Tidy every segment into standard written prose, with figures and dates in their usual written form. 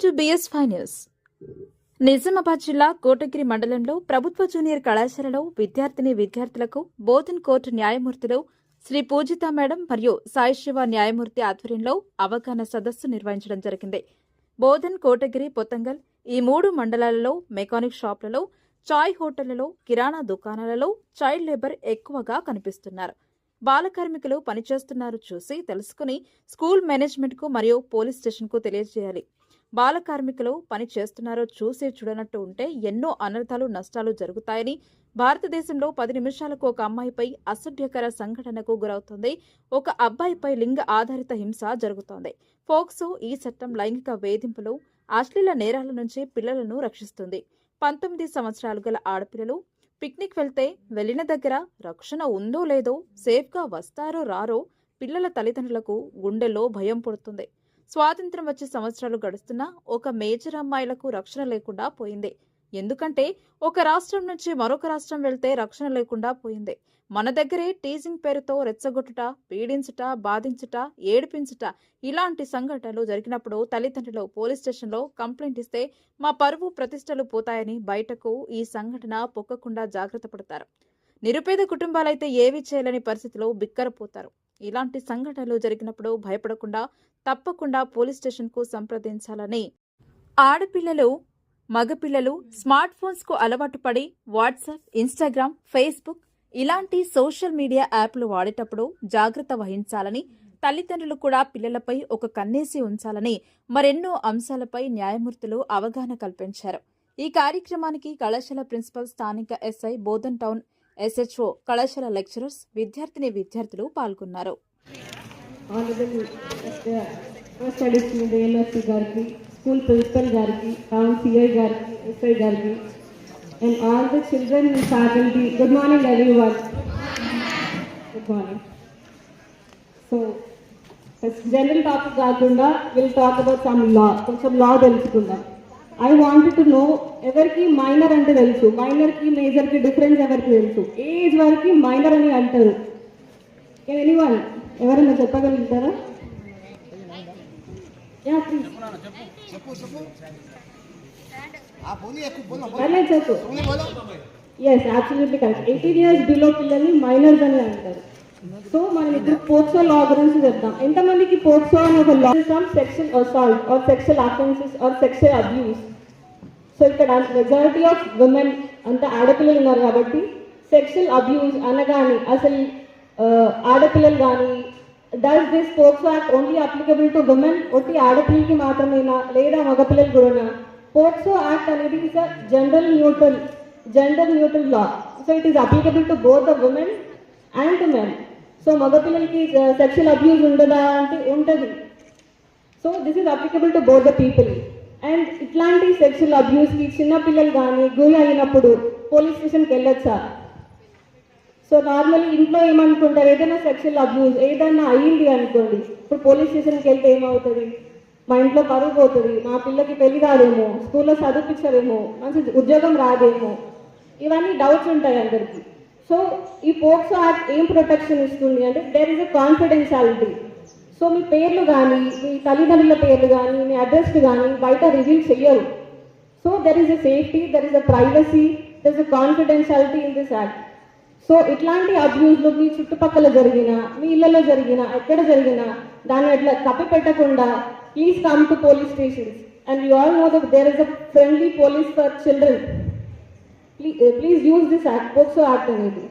To BS5 news. Nizamabad జిల్లా కోటగిరి మండలంలో ప్రభుత్వ జూనియర్ కళాశాలలో విద్యార్థులకు బోధన్ కోర్టు న్యాయమూర్తులు శ్రీ పూజిత మేడం మరియు సాయి శివ న్యాయమూర్తి ఆధ్వర్యంలో అవగాహన సదస్సు నిర్వహించడం జరిగింది. బోధన్, కోటగిరి, పొతంగల్ ఈ 3 మండలాలలో మెకానిక్ షాపులలో, చాయ్ హోటళ్లలో, కిరాణా దుకాణాలలో చైల్డ్ లేబర్ ఎక్కువగా కనిపిస్తున్నారు. బాల కార్మికులు పనిచేస్తున్నారు చూసి తెలుసుకుని స్కూల్ మేనేజ్మెంట్కు మరియు పోలీస్ స్టేషన్కు తెలియజేయాలి. బాల కార్మికులు పని చేస్తున్నారో చూసి చూడనట్టు ఉంటే ఎన్నో అనర్థాలు, నష్టాలు జరుగుతాయని, భారతదేశంలో 10 నిమిషాలకు ఒక అమ్మాయిపై అసభ్యకర సంఘటనకు గురవుతుంది. ఒక అబ్బాయిపై లింగ ఆధారిత హింస జరుగుతోంది. ఫోక్సో ఈ చట్టం లైంగిక వేధింపులు, అశ్లీల నేరాల నుంచి పిల్లలను రక్షిస్తుంది. 19 సంవత్సరాలు గల ఆడపిల్లలు పిక్నిక్ వెళ్తే వెళ్లిన దగ్గర రక్షణ ఉందో లేదో, సేఫ్గా వస్తారో రారో పిల్లల తల్లిదండ్రులకు గుండెల్లో భయం పుడుతుంది. స్వాతంత్ర్యం వచ్చే సంవత్సరాలు గడుస్తున్నా ఒక మేజర్ అమ్మాయిలకు రక్షణ లేకుండా పోయింది. ఎందుకంటే ఒక రాష్ట్రం నుంచి మరొక రాష్ట్రం వెళ్తే రక్షణ లేకుండా పోయింది. మన దగ్గరే టీజింగ్ పేరుతో రెచ్చగొట్టుట, పీడించుట, బాధించుట, ఏడిపించుట ఇలాంటి సంఘటనలు జరిగినప్పుడు తల్లిదండ్రులు పోలీస్ స్టేషన్లో కంప్లైంట్ ఇస్తే మా పరువు ప్రతిష్టలు పోతాయని బయటకు ఈ సంఘటన పొక్కకుండా జాగ్రత్త పడతారు. నిరుపేద కుటుంబాలైతే ఏవి చేయలేని పరిస్థితిలో బిక్కరపోతారు. ఇలాంటి సంఘటనలు జరిగినప్పుడు భయపడకుండా తప్పకుండా పోలీస్ స్టేషన్కు సంప్రదించాలని. ఆడపిల్లలు, మగపిల్లలు స్మార్ట్ ఫోన్స్కు అలవాటు పడి వాట్సాప్, ఇన్స్టాగ్రామ్, ఫేస్బుక్ ఇలాంటి సోషల్ మీడియా యాప్లు వాడేటప్పుడు జాగ్రత్త వహించాలని, తల్లిదండ్రులు కూడా పిల్లలపై ఒక కన్నేసి ఉంచాలని మరెన్నో అంశాలపై న్యాయమూర్తులు అవగాహన కల్పించారు. ఈ కార్యక్రమానికి కళాశాల ప్రిన్సిపల్, స్థానిక ఎస్ఐ, బోధన్ టౌన్ SHO, కళాశాల లెక్చరర్స్, విద్యార్థులు పాల్గొన్నారు. స్కూల్ ప్రిన్సిపల్ గారికి, టౌన్ సిఐ గారికి, ఎస్ఐ గారికి, and all the children and faculty. Good morning everyone. Good morning. So, general topic కాకుండా we'll talk about some law. కొంచెం law తెలుసుకుందాం. I wanted to know ఎవరికి మైనర్ అంటే తెలుసు, మైనర్కి మేజర్కి డిఫరెన్స్ ఎవరికి తెలుసు? ఏజ్ వరకు మైనర్ అని అంటారు. ఎనీవన్ ఎవరైనా చెప్పగలుగుతారా? యా ప్లీజ్ చెప్పు. Yes, absolutely correct. 18 years below పిల్లల్ని మైనర్స్ అని అంటారు. సో మనం ఇప్పుడు పోక్సో లా గురించి చెప్తాం. ఎంతమందికి పోక్సో అని ఒక law, some sexual assault or sexual offences or sexual abuse. So ఇక్కడ మెజారిటీ ఆఫ్ విమెన్ అంతా ఆడపిల్లలు ఉన్నారు కాబట్టి సెక్షువల్ అబ్యూస్ అనగానే అసలు ఆడపిల్లలు కానీ, does this POCSO act only applicable to women? ఒకటి ఆడపిల్లలకి మాత్రమేనా లేదా మగపిల్లలు కూడా? పోక్సో యాక్ట్ అనేది is a gender neutral law. So it is applicable to both the women and to men. So మగపిల్లలకి సెక్షువల్ అబ్యూస్ ఉండదా అంటే ఉంటుంది. So this is applicable to both the people. And ఇట్లాంటి సెక్షువల్ అబ్యూస్కి చిన్నపిల్లలు కానీ గురి అయినప్పుడు పోలీస్ స్టేషన్కి వెళ్ళొచ్చా? సో నార్మల్లీ ఇంట్లో ఏమనుకుంటారు, ఏదైనా సెక్షువల్ అబ్యూస్ ఏదైనా అయ్యింది అనుకోండి, ఇప్పుడు పోలీస్ స్టేషన్కి వెళ్తే ఏమవుతుంది? మా ఇంట్లో పరువు పోతుంది, మా పిల్లకి పెళ్లి కాదేమో, స్కూల్లో చదివించరేమో, మంచి ఉద్యోగం రాదేమో, ఇవన్నీ డౌట్స్ ఉంటాయి అందరికీ. సో ఈ పోక్సో యాక్ట్ ఏం ప్రొటెక్షన్ ఇస్తుంది అంటే there is a confidentiality. So మీ పేర్లు కానీ, మీ తల్లిదండ్రుల పేర్లు కానీ, మీ అడ్రస్ కానీ బయట రివీల్ చెయ్యరు. So there is a safety, there is a privacy, there is a confidentiality in this act. So ఇట్లాంటి అబ్యూస్లు మీ చుట్టుపక్కల జరిగినా, మీ ఇళ్లలో జరిగినా, ఎక్కడ జరిగినా దాన్ని అట్లా కప్పి పెట్టకుండా please come to police stations. And you all know that there is a friendly police for children. Please use this act, POCSO act అనేది.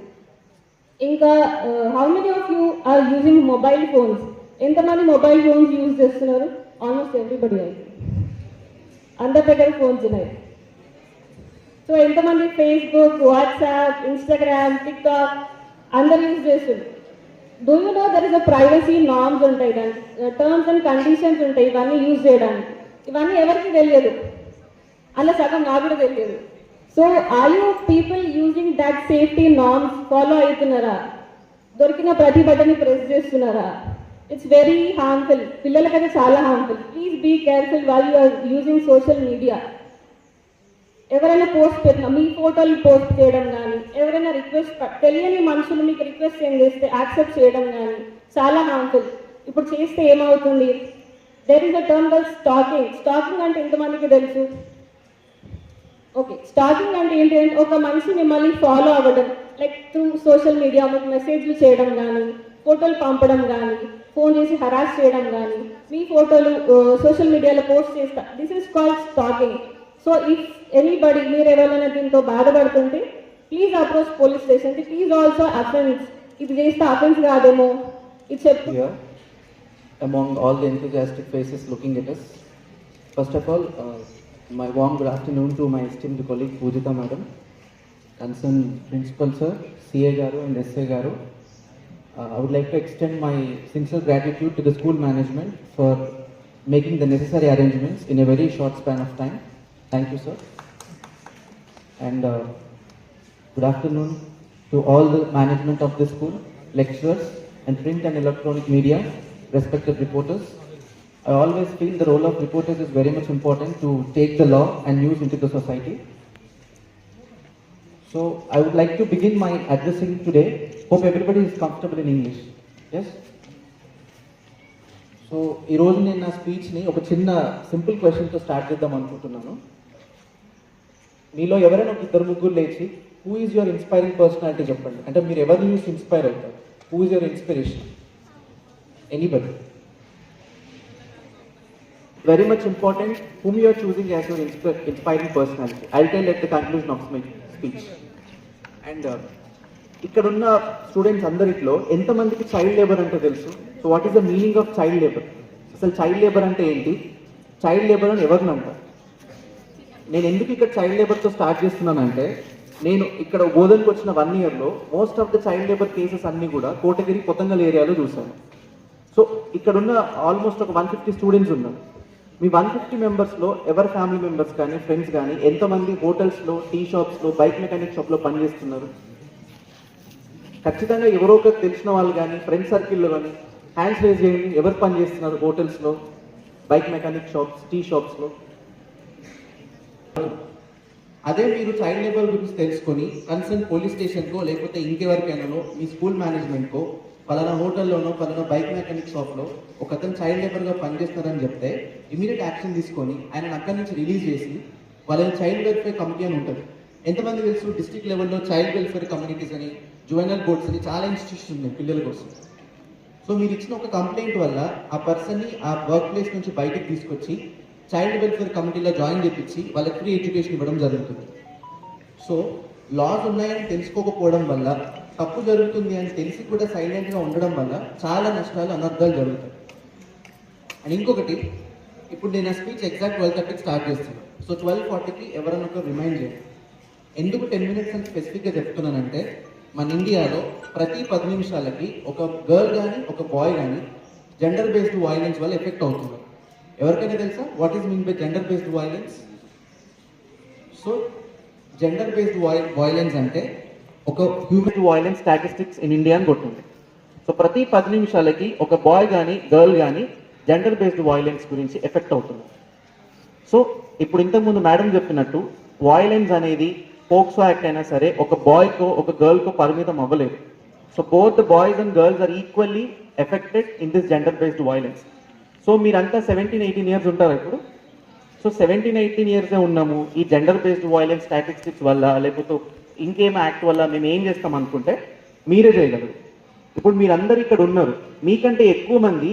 ఇంకా how many of you are using mobile phones? ఎంతమంది mobile phones use చేస్తున్నారు? Almost everybody అయితే. అందరి దగ్గర phones ఉన్నాయి. So ఎంతమంది Facebook, WhatsApp, Instagram, TikTok అందరు యూజ్ చేస్తున్నారు. Do you know there is a privacy norms ఉంటాయి, దానికి టర్మ్స్ అండ్ కండిషన్స్ ఉంటాయి ఇవన్నీ యూజ్ చేయడానికి. ఇవన్నీ ఎవరికి తెలియదు, అలా సగం నాకు కూడా తెలియదు. So are you people using that safety norms follow అవుతున్నారా? దొరికిన ప్రతి బటన్ని ప్రెస్ చేస్తున్నారా? ఇట్స్ వెరీ హార్మ్ఫుల్, పిల్లలకైతే చాలా harmful. Please be careful while you are using social media. ఎవరైనా పోస్ట్ పెట్టినా, మీ ఫోటోలు పోస్ట్ చేయడం కానీ, ఎవరైనా రిక్వెస్ట్, తెలియని మనుషులు మీకు రిక్వెస్ట్ ఏం చేస్తే యాక్సెప్ట్ చేయడం కానీ చాలా హార్మ్ఫుల్. ఇప్పుడు చేస్తే ఏమవుతుంది? there is a term called stalking. Stalking అంటే ఎంతమందికి తెలుసు? ఓకే, స్టాకింగ్ అంటే ఏంటి అంటే ఒక మనిషి మిమ్మల్ని ఫాలో అవ్వడం, లైక్ త్రూ సోషల్ మీడియా మీకు మెసేజ్లు చేయడం కానీ, ఫోటోలు పంపడం కానీ, ఫోన్ చేసి హరాస్ చేయడం కానీ, మీ ఫోటోలు సోషల్ మీడియాలో పోస్ట్ చేస్తా, this is called stalking. So if anybody మీరు ఎవరైనా దీంతో బాధపడుతుంటే please approach police station. It is also offence. ఇది చేస్తే అఫెన్స్ కాదేమో ఇది చెప్పు. Here, among all the enthusiastic faces looking at us, first of all, my warm good afternoon to my esteemed colleague Pujita Madam, concerned Principal Sir, CA Garu and SA Garu. I would like to extend my sincere gratitude to the school management for making the necessary arrangements in a very short span of time. Thank you, sir. And good afternoon to all the management of the school, lecturers, and print and electronic media, respected reporters. I always feel the role of reporters is very much important to take the law and news into the society. So I would like to begin my addressing today. Hope everybody is comfortable in English. Yes? So ఈ రోజు నేను నా స్పీచ్ని ఒక చిన్న simple క్వశ్చన్తో start చేద్దాం అనుకుంటున్నాను. మీలో ఎవరైనా ఒక ఇద్దరు ముగ్గురు లేచి who is your inspiring personality చెప్పండి. అంటే మీరు ఎవరిని చూసి ఇన్స్పైర్ అవుతారు? Who is your inspiration? Anybody? Very much important whom you are choosing as your inspiring personality. I'll tell at the conclusion of my speech. And ఇక్కడ ఉన్న students అందరిలో ఎంతమందికి చైల్డ్ లేబర్ అంటే తెలుసు? So what is the meaning of child labour? అసలు child labour అంటే ఏంటి? Child labour అని ఎవరిని అంటారు? నేను ఎందుకు ఇక్కడ చైల్డ్ లేబర్తో స్టార్ట్ చేస్తున్నానంటే, నేను ఇక్కడ బోధనకు వచ్చిన 1 yearలో most of the child labour cases అన్నీ కూడా కోటగిరి కొత్తగల్ ఏరియాలో చూశాను. సో ఇక్కడున్న ఆల్మోస్ట్ ఒక 150 స్టూడెంట్స్ ఉన్నారు. మీ 150 మెంబర్స్లో ఎవరి ఫ్యామిలీ మెంబర్స్ కానీ ఫ్రెండ్స్ కానీ ఎంతమంది హోటల్స్లో, టీ షాప్స్లో, బైక్ మెకానిక్ షాప్లో పనిచేస్తున్నారు? ఖచ్చితంగా ఎవరో ఒకరు తెలిసిన వాళ్ళు కానీ ఫ్రెండ్ సర్కిల్లో కానీ హ్యాండ్స్ రేజ్ చేయండి. ఎవరు పనిచేస్తున్నారు హోటల్స్లో, బైక్ మెకానిక్ షాప్స్, టీ షాప్స్లో? అదే మీరు చైల్డ్ లేబర్ గురించి తెలుసుకొని కన్సర్న్ పోలీస్ స్టేషన్కో లేకపోతే ఇంకెవరికైనానో మీ స్కూల్ మేనేజ్మెంట్కో పలానా హోటల్లోనో పలానా బైక్ మెకానిక్ షాప్లో ఒక అతను చైల్డ్ లేబర్గా పనిచేస్తున్నారని చెప్తే ఇమీడియట్ యాక్షన్ తీసుకొని ఆయన అక్కడి నుంచి రిలీజ్ చేసి వాళ్ళని చైల్డ్ వెల్ఫేర్ కమిటీ అని ఉంటుంది. ఎంతమంది తెలుసు? డిస్ట్రిక్ట్ లెవెల్లో చైల్డ్ వెల్ఫేర్ కమ్యూనిటీస్ అని, జువెనల్ బోర్డ్స్ అని చాలా ఇన్స్టిట్యూషన్స్ ఉన్నాయి పిల్లల కోసం. సో మీరు ఇచ్చిన ఒక కంప్లైంట్ వల్ల ఆ పర్సన్ని ఆ వర్క్ ప్లేస్ నుంచి బయటకు తీసుకొచ్చి చైల్డ్ వెల్ఫేర్ కమిటీలో జాయిన్ చేయించి వాళ్ళకి ఫ్రీ ఎడ్యుకేషన్ ఇవ్వడం జరుగుతుంది. సో లాస్ ఉన్నాయని తెలుసుకోకపోవడం వల్ల, తప్పు జరుగుతుంది అని తెలిసి కూడా సైలెంట్గా ఉండడం వల్ల చాలా నష్టాలు, అనర్థాలు జరుగుతాయి. అండ్ ఇంకొకటి, ఇప్పుడు నేను ఆ స్పీచ్ ఎగ్జాక్ట్ 12:30కి స్టార్ట్ చేస్తున్నాను. సో 12:40కి ఎవరైనా ఒక రిమైండ్ చేయండి. ఎందుకు 10 minutes అని స్పెసిఫిక్గా చెప్తున్నానంటే, మన ఇండియాలో ప్రతి 10 నిమిషాలకి ఒక గర్ల్ కానీ ఒక బాయ్ కానీ జెండర్ బేస్డ్ వైలెన్స్ వల్ల ఎఫెక్ట్ అవుతున్నారు. ఎవరికైనా తెలుసా what is mean by gender based violence? So gender based violence అంటే ఒక human violence statistics in India అని కొట్టింది. సో ప్రతి 10 నిమిషాలకి ఒక బాయ్ కానీ గర్ల్ కానీ జెండర్ బేస్డ్ వైలెన్స్ గురించి ఎఫెక్ట్ అవుతుంది. సో ఇప్పుడు ఇంతకుముందు మేడం చెప్పినట్టు వైలెన్స్ అనేది పోక్సో యాక్ట్ అయినా సరే ఒక బాయ్కో ఒక గర్ల్కో పరిమితం అవ్వలేదు. So both the boys and girls are equally affected in this gender based violence. So మీరంతా 17-18 years ఉంటారు ఇప్పుడు. సో 17-18 years ఉన్నాము. ఈ జెండర్ బేస్డ్ వైలెన్స్ స్టాటిస్టిక్స్ వల్ల లేకపోతే ఇంకేం యాక్ట్ వల్ల మేము ఏం చేస్తాం అనుకుంటే మీరే చేయగలరు. ఇప్పుడు మీరందరూ ఇక్కడ ఉన్నారు. మీకంటే ఎక్కువ మంది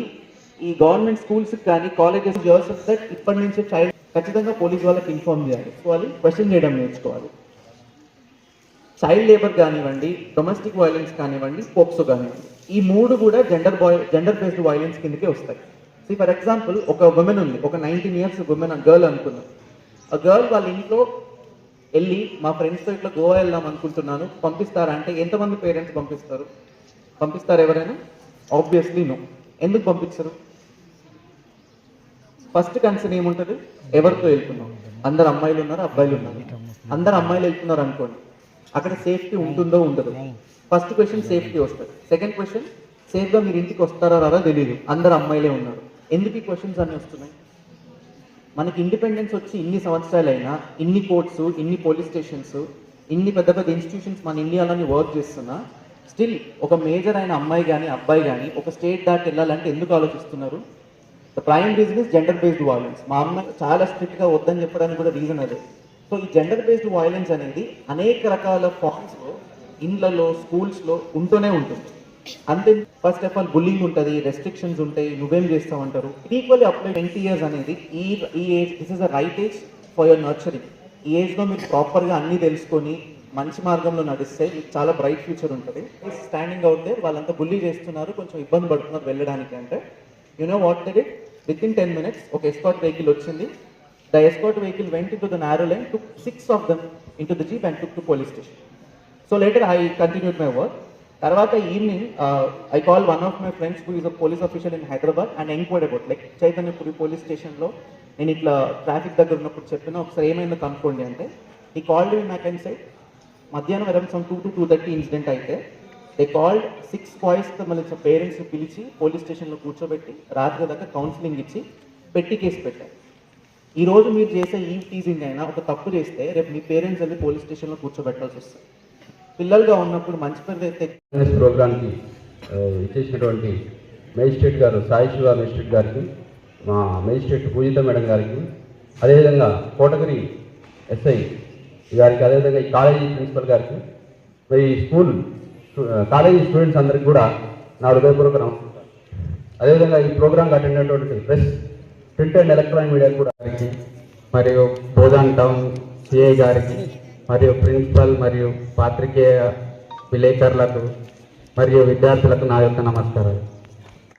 ఈ గవర్నమెంట్ స్కూల్స్కి కానీ కాలేజెస్ యోర్సెల్ఫ్ దట్ ఇప్పటి నుంచి చైల్డ్ ఖచ్చితంగా పోలీస్ వాళ్ళకి ఇన్ఫార్మ్ చేయాలి, క్వశ్చన్ చేయడం నేర్చుకోవాలి. చైల్డ్ లేబర్ కానివ్వండి, డొమెస్టిక్ వైలెన్స్ కానివ్వండి, పోక్సో కానివ్వండి, ఈ 3 కూడా జెండర్ బేస్డ్ వైలెన్స్ కిందకే వస్తాయి. సో ఫర్ ఎగ్జాంపుల్ ఒక ఉమెన్ ఉంది, ఒక 19 years ఉమెన్ గర్ల్ అనుకున్నాం. ఆ గర్ల్ వాళ్ళ ఇంట్లో వెళ్ళి మా ఫ్రెండ్స్తో ఇట్లా గోవా వెళ్దాం అనుకుంటున్నాను పంపిస్తారా అంటే ఎంతమంది పేరెంట్స్ పంపిస్తారు ఎవరైనా? Obviously no. ఎందుకు పంపించరు? ఫస్ట్ కన్సర్న్ ఏముంటుంది? ఎవరితో వెళ్తున్నాం? అందరు అమ్మాయిలు ఉన్నారు, అబ్బాయిలు ఉన్నారు. అందరు అమ్మాయిలు వెళ్తున్నారు అనుకోండి, అక్కడ సేఫ్టీ ఉంటుందో ఉండదు? ఫస్ట్ క్వశ్చన్ సేఫ్టీ వస్తుంది. సెకండ్ క్వశ్చన్ సేఫ్గా మీరు ఇంటికి వస్తారా రారా తెలియదు, అందరు అమ్మాయిలే ఉన్నారు. ఎందుకు ఈ క్వశ్చన్స్ అన్నీ వస్తున్నాయి? మనకి ఇండిపెండెన్స్ వచ్చి ఇన్ని సంవత్సరాలైనా, ఇన్ని కోర్ట్స్, ఇన్ని పోలీస్ స్టేషన్స్, ఇన్ని పెద్ద పెద్ద ఇన్స్టిట్యూషన్స్ మన ఇండియాలోని వర్క్ చేస్తున్నా స్టిల్ ఒక మేజర్ అయిన అమ్మాయి కానీ అబ్బాయి కానీ ఒక స్టేట్ దాటి వెళ్ళాలంటే ఎందుకు ఆలోచిస్తున్నారు? The prime reason is gender based violence. మా అమ్మ చాలా స్ట్రిక్ట్గా వద్దని చెప్పడానికి కూడా రీజన్ అదే. సో ఈ జెండర్ బేస్డ్ వైలెన్స్ అనేది అనేక రకాల ఫార్మ్స్లో ఇండ్లలో స్కూల్స్లో ఉంటూనే ఉంటుంది. అంతే, ఫస్ట్ ఆఫ్ ఆల్ బుల్లింగ్ ఉంటుంది, రెస్ట్రిక్షన్స్ ఉంటాయి, నువ్వేం చేస్తావు అంటారు. ఈక్వల్లీ అప్లై 20 years అనేది ఈ age, this is the right age for your nurturing. ఈ ఏజ్లో మీరు ప్రాపర్గా అన్నీ తెలుసుకొని మంచి మార్గంలో నడిస్తే మీకు చాలా బ్రైట్ ఫ్యూచర్ ఉంటుంది. స్టాండింగ్ అవుట్ దే, వాళ్ళంతా బుల్లీ చేస్తున్నారు, కొంచెం ఇబ్బంది పడుతున్నారు వెళ్ళడానికి అంటే, you know what they did? With in 10 minutes ఒక ఎస్కార్ట్ వెహికల్ వచ్చింది. The escort vehicle vent into the narrow line, took 6 of them into the jeep and took to police station. So later I continued my work. తర్వాత evening I call one of my friends who is a police official in Hyderabad and enquired about like Chaitanyapuri police స్టేషన్లో నేను ఇట్లా traffic దగ్గర ఉన్నప్పుడు చెప్పిన ఒకసారి ఏమైందో కనుక్కోండి అంటే, ఈ కాల్డ్ మీ మ్యాక్ అండ్ సైడ్ మధ్యాహ్నం అరౌండ్ సమ్ 2 to 2:30 ఇన్సిడెంట్ అయితే దే కాల్డ్ 6 boys మళ్ళీ పేరెంట్స్ని పిలిచి పోలీస్ స్టేషన్లో కూర్చోబెట్టి రాత్రి దాకా కౌన్సిలింగ్ ఇచ్చి పెట్టి కేసు పెట్టారు. ఈ రోజు మీరు చేసే ఈ టీజింగ్ అయినా ఒక తప్పు చేస్తే రేపు మీ పేరెంట్స్ వెళ్ళి పోలీస్ స్టేషన్లో కూర్చోబెట్టాల్సి వస్తుంది. పిల్లలుగా ఉన్నప్పుడు మంచి పేరు అయితే ప్రోగ్రామ్కి ఇచ్చేసినటువంటి మేజిస్ట్రేట్ గారు సాయి శివ మేజిస్ట్రేట్ గారికి, మా మేజిస్ట్రేట్ పూజిత మేడం గారికి, అదేవిధంగా కోటగిరి ఎస్ఐ గారికి, అదేవిధంగా ఈ కాలేజీ ప్రిన్సిపల్ గారికి, ఈ స్కూల్ కాలేజీ స్టూడెంట్స్ అందరికి కూడా నా హృదయపూర్వక నమస్కారం. అదేవిధంగా ఈ ప్రోగ్రామ్కి అటెండ్ అయినటువంటి press, print and electronic media కూడా గారికి, మరియు బోధాన్ టౌన్ సిఐ గారికి, మరియు ప్రిన్సిపల్ మరియు పాత్రికేయ విలేకరులకు మరియు విద్యార్థులకు నా యొక్క నమస్కారాలు.